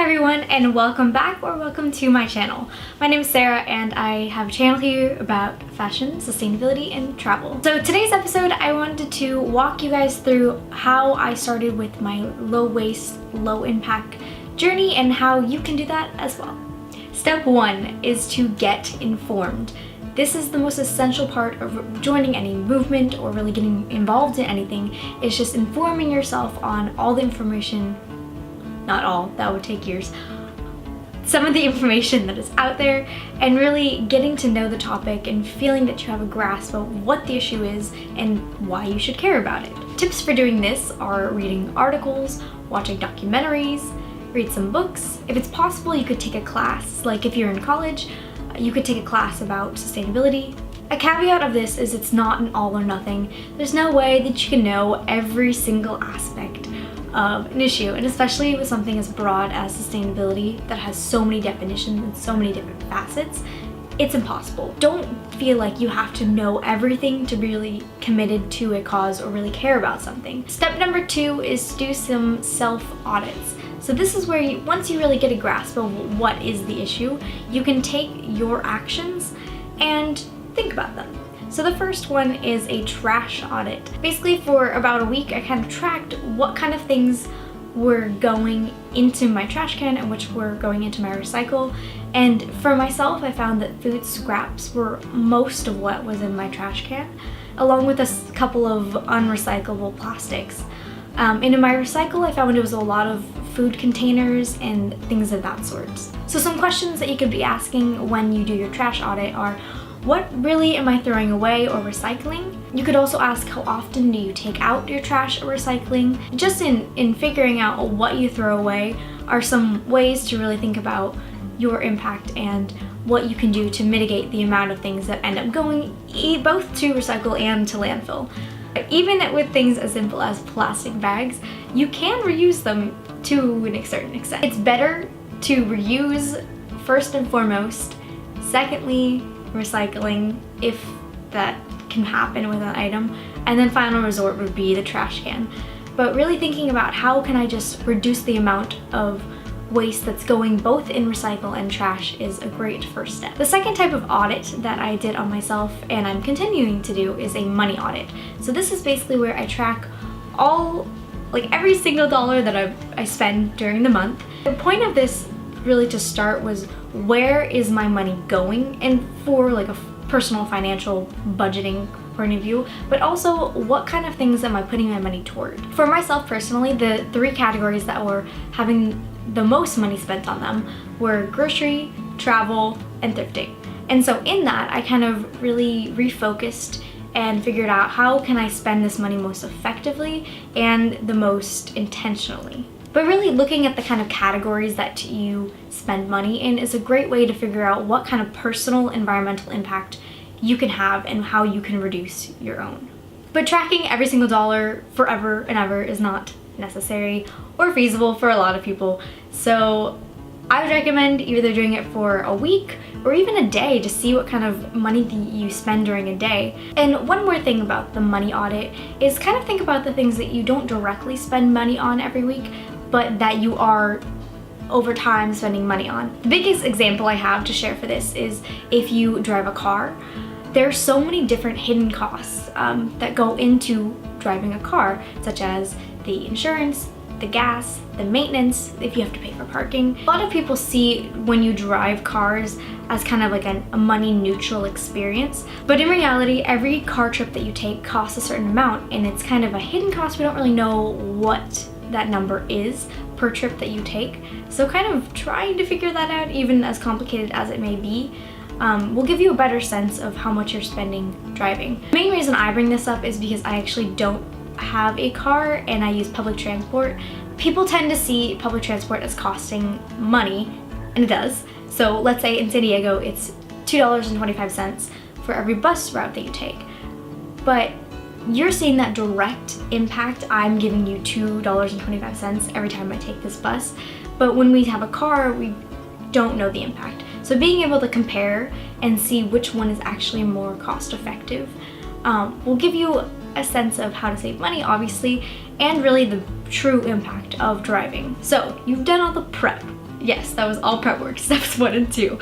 everyone, and welcome back or welcome to my channel. My name is Sarah and I have a channel here about fashion, sustainability, and travel. So today's episode I wanted to walk you guys through how I started with my low waste, low impact journey and how you can do that as well. Step 1 is to get informed. This is the most essential part of joining any movement or really getting involved in anything. It's just informing yourself on all the information. Not all, that would take years. Some of the information that is out there and really getting to know the topic and feeling that you have a grasp of what the issue is and why you should care about it. Tips for doing this are reading articles, watching documentaries, read some books. If it's possible, you could take a class. Like if you're in college, you could take a class about sustainability. A caveat of this is it's not an all or nothing. There's no way that you can know every single aspect of an issue, and especially with something as broad as sustainability that has so many definitions and so many different facets, it's impossible. Don't feel like you have to know everything to be really committed to a cause or really care about something. Step number 2 is to do some self-audits. So this is where once you really get a grasp of what is the issue, you can take your actions and think about them. So the first one is a trash audit. Basically for about a week I kind of tracked what kind of things were going into my trash can and which were going into my recycle. And for myself, I found that food scraps were most of what was in my trash can, along with a couple of unrecyclable plastics. And in my recycle, I found it was a lot of food containers and things of that sort. So some questions that you could be asking when you do your trash audit are, what really am I throwing away or recycling? You could also ask, how often do you take out your trash or recycling? Just in figuring out what you throw away are some ways to really think about your impact and what you can do to mitigate the amount of things that end up going both to recycle and to landfill. Even with things as simple as plastic bags, you can reuse them to a certain extent. It's better to reuse first and foremost. Secondly, recycling if that can happen with an item. And then final resort would be the trash can. But really thinking about how can I just reduce the amount of waste that's going both in recycle and trash is a great first step. The second type of audit that I did on myself and I'm continuing to do is a money audit. So this is basically where I track every single dollar that I spend during the month. The point of this really to start was, where is my money going, and for like a personal financial budgeting point of view, but also what kind of things am I putting my money toward. For myself personally, the 3 categories that were having the most money spent on them were grocery, travel, and thrifting. And so in that, I kind of really refocused and figured out how can I spend this money most effectively and the most intentionally. But really looking at the kind of categories that you spend money in is a great way to figure out what kind of personal environmental impact you can have and how you can reduce your own. But tracking every single dollar forever and ever is not necessary or feasible for a lot of people. So I would recommend either doing it for a week or even a day to see what kind of money you spend during a day. And one more thing about the money audit is kind of think about the things that you don't directly spend money on every week, but that you are over time spending money on. The biggest example I have to share for this is if you drive a car. There are so many different hidden costs that go into driving a car, such as the insurance, the gas, the maintenance, if you have to pay for parking. A lot of people see when you drive cars as kind of like a money neutral experience, but in reality, every car trip that you take costs a certain amount, and it's kind of a hidden cost. We don't really know what that number is per trip that you take. So kind of trying to figure that out, even as complicated as it may be, will give you a better sense of how much you're spending driving. The main reason I bring this up is because I actually don't have a car and I use public transport. People tend to see public transport as costing money, and it does. So let's say in San Diego it's $2.25 for every bus route that you take. But you're seeing that direct impact. I'm giving you $2.25 every time I take this bus. But when we have a car, we don't know the impact. So being able to compare and see which one is actually more cost effective will give you a sense of how to save money, obviously, and really the true impact of driving. So you've done all the prep. Yes, that was all prep work, steps 1 and 2.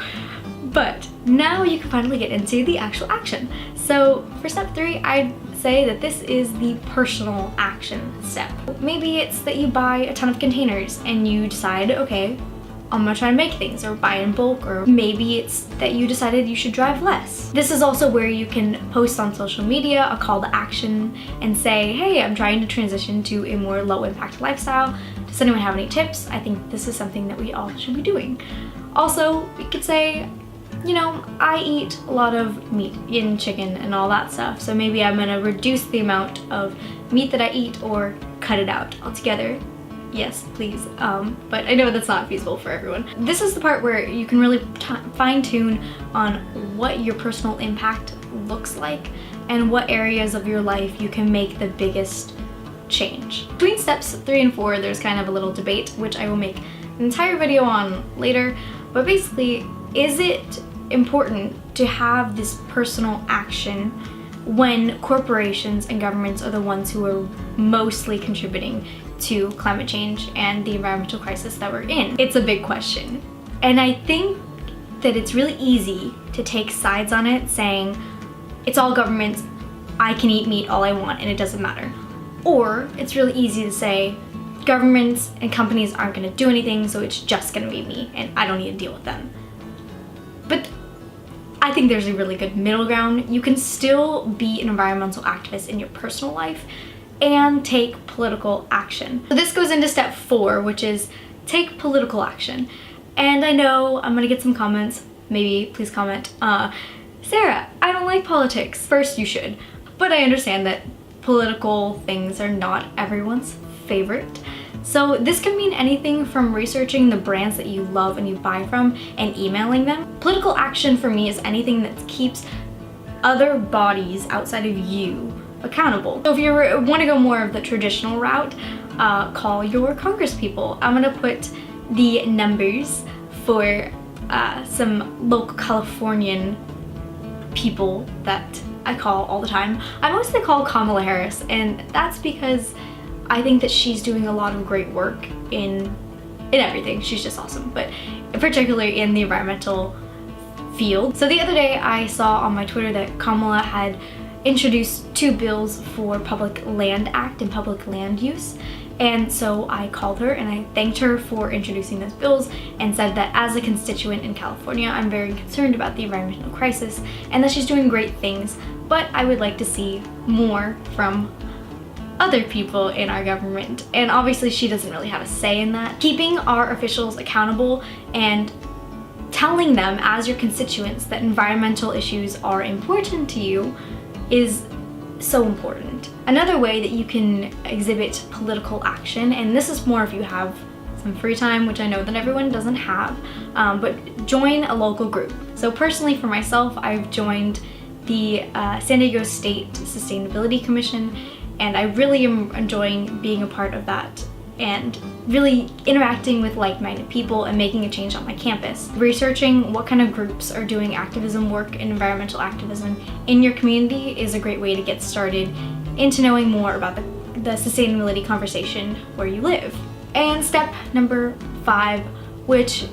But now you can finally get into the actual action. So for step 3, I'd say that this is the personal action step. Maybe it's that you buy a ton of containers and you decide, okay, I'm gonna try to make things or buy in bulk, or maybe it's that you decided you should drive less. This is also where you can post on social media a call to action and say, hey, I'm trying to transition to a more low impact lifestyle. Does anyone have any tips? I think this is something that we all should be doing. Also, you could say, you know, I eat a lot of meat and chicken and all that stuff, so maybe I'm gonna reduce the amount of meat that I eat or cut it out altogether. Yes, please, but I know that's not feasible for everyone. This is the part where you can really fine-tune on what your personal impact looks like and what areas of your life you can make the biggest change. Between steps 3 and 4, there's kind of a little debate, which I will make an entire video on later, but basically, is it important to have this personal action when corporations and governments are the ones who are mostly contributing to climate change and the environmental crisis that we're in? It's a big question. And I think that it's really easy to take sides on it, saying, it's all governments, I can eat meat all I want and it doesn't matter. Or it's really easy to say, governments and companies aren't gonna do anything, so it's just gonna be me and I don't need to deal with them. But I think there's a really good middle ground. You can still be an environmental activist in your personal life and take political action. So this goes into step 4, which is take political action. And I know I'm gonna get some comments, maybe please comment, Sarah, I don't like politics. First, you should, but I understand that political things are not everyone's favorite. So this can mean anything from researching the brands that you love and you buy from and emailing them. Political action for me is anything that keeps other bodies outside of you accountable. So if you want to go more of the traditional route, call your congresspeople. I'm gonna put the numbers for some local Californian people that I call all the time. I mostly call Kamala Harris, and that's because I think that she's doing a lot of great work in everything. She's just awesome, but particularly in the environmental field. So the other day I saw on my Twitter that Kamala had introduced 2 bills for Public Land Act and public land use. And so I called her and I thanked her for introducing those bills and said that as a constituent in California, I'm very concerned about the environmental crisis and that she's doing great things, but I would like to see more from other people in our government. And obviously she doesn't really have a say in that. Keeping our officials accountable and telling them as your constituents that environmental issues are important to you is so important. Another way that you can exhibit political action, and this is more if you have some free time, which I know that everyone doesn't have, but join a local group. So personally for myself, I've joined the San Diego State Sustainability Commission, and I really am enjoying being a part of that and really interacting with like-minded people and making a change on my campus. Researching what kind of groups are doing activism work and environmental activism in your community is a great way to get started into knowing more about the sustainability conversation where you live. And step number 5, which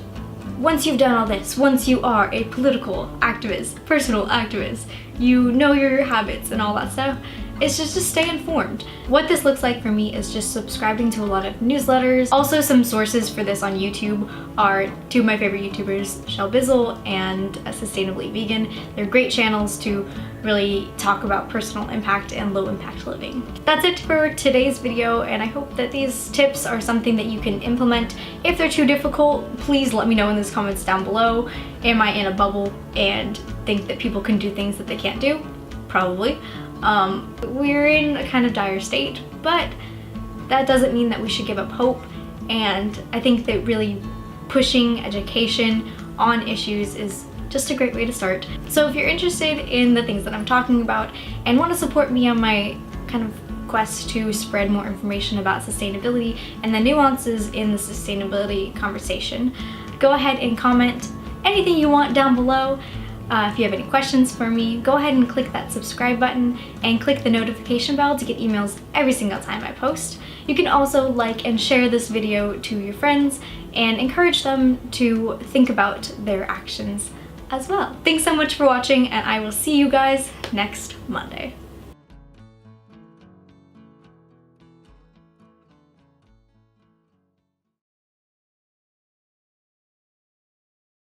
once you've done all this, once you are a political activist, personal activist, you know your habits and all that stuff, it's just to stay informed. What this looks like for me is just subscribing to a lot of newsletters. Also, some sources for this on YouTube are 2 of my favorite YouTubers, Shelbizleee and Sustainably Vegan. They're great channels to really talk about personal impact and low impact living. That's it for today's video, and I hope that these tips are something that you can implement. If they're too difficult, please let me know in the comments down below. Am I in a bubble and think that people can do things that they can't do? Probably. We're in a kind of dire state, but that doesn't mean that we should give up hope, and I think that really pushing education on issues is just a great way to start. So if you're interested in the things that I'm talking about and want to support me on my kind of quest to spread more information about sustainability and the nuances in the sustainability conversation, go ahead and comment anything you want down below. If you have any questions for me, go ahead and click that subscribe button and click the notification bell to get emails every single time I post. You can also like and share this video to your friends and encourage them to think about their actions as well. Thanks so much for watching, and I will see you guys next Monday.